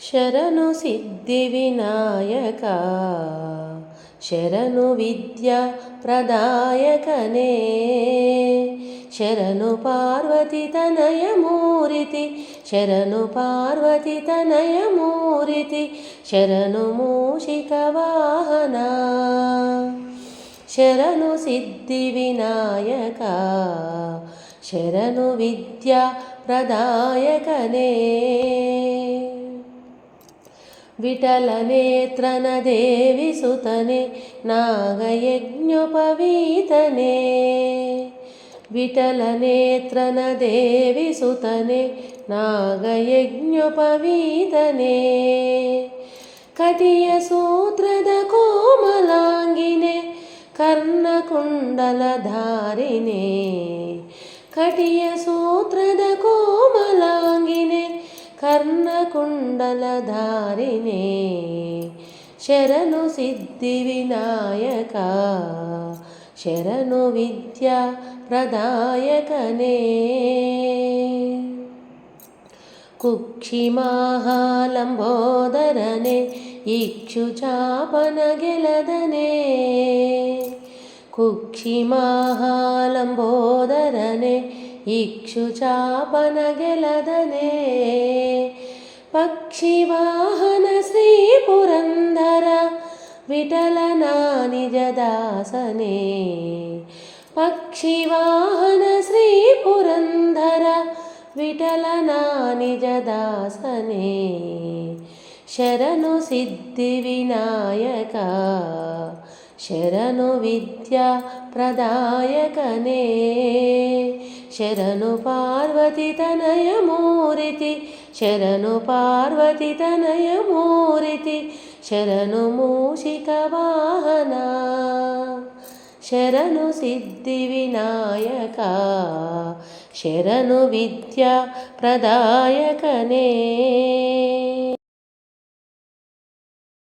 ಶರಣು ಸಿದ್ಧಿವಿನಾಯಕ ಶರಣು ವಿದ್ಯಾ ಪ್ರದಾಯಕನೇ ಶರಣು ಪಾರ್ವತಿ ತನಯ ಮೂರ್ತಿ ಶರಣು ಪಾರ್ವತಿ ತನಯ ಮೂರ್ತಿ ಶರಣು ಮೂಷಿಕ ವಾಹನ ಶರಣು ಸಿದ್ಧಿವಿನಾಯಕ ಶರಣು ವಿದ್ಯಾ ಪ್ರದಾಯಕನೇ ವಿಠಲನೇತ್ರನ ದೇವಿ ಸುತನೆ ನಾಗಯಜ್ಞೋಪವೀತನೆ ವಿಠಲನೇತ್ರನ ದೇವಿ ಸುತನೆ ನಾಗಯಜ್ಞೋಪವೀತನೆ ಕಟಿಯ ಸೂತ್ರದ ಕೋಮಲಾಂಗಿನೆ ಕರ್ಣಕುಂಡಲಧಾರಿಣೆ ಕಟಿಯ ಸೂತ್ರದ ಕೋಮಲಾಂಗಿನೆ ಕರ್ಣಕುಂಡಲಧಾರಿಣೆ ಶರಣು ಸಿದ್ಧಿವಿನಾಯಕ ಶರಣು ವಿದ್ಯಾ ಪ್ರದಾಯಕನೇ ಕುಕ್ಷಿಮಾಹಾಲಂಬೋದರನೆ ಇಕ್ಷುಚಾಪನ ಗೆಲದನೆ ಕುಕ್ಷಿಮಾಹಾಲಂಬೋದರನೆ ಇಕ್ಷುಚಾಪನ ಗೆಲದನೆ ಪಕ್ಷಿವಾಹನ ಶ್ರೀ ಪುರಂದರ ವಿಠಲನ ನಿಜದಾಸನೆ ಪಕ್ಷಿವಾಹನ ಶ್ರೀ ಪುರಂದರ ವಿಠಲನ ನಿಜದಾಸನೆ ಶರಣು ಸಿದ್ಧಿವಿನಾಯಕ ಶರಣು ವಿದ್ಯಾ ಪ್ರದಾಯಕನೇ ಶರಣು ಪಾರ್ವತಿ ತನಯ ಮೂರ್ತಿ ಶರಣು ಪಾರ್ವತಿ ತನಯ ಮೂರ್ತಿ ಶರಣು ಮೂಷಿಕ ವಾಹನ ಶರಣು ಸಿದ್ಧಿವಿನಾಯಕ ಶರಣು ವಿದ್ಯಾ ಪ್ರದಾಯಕನೇ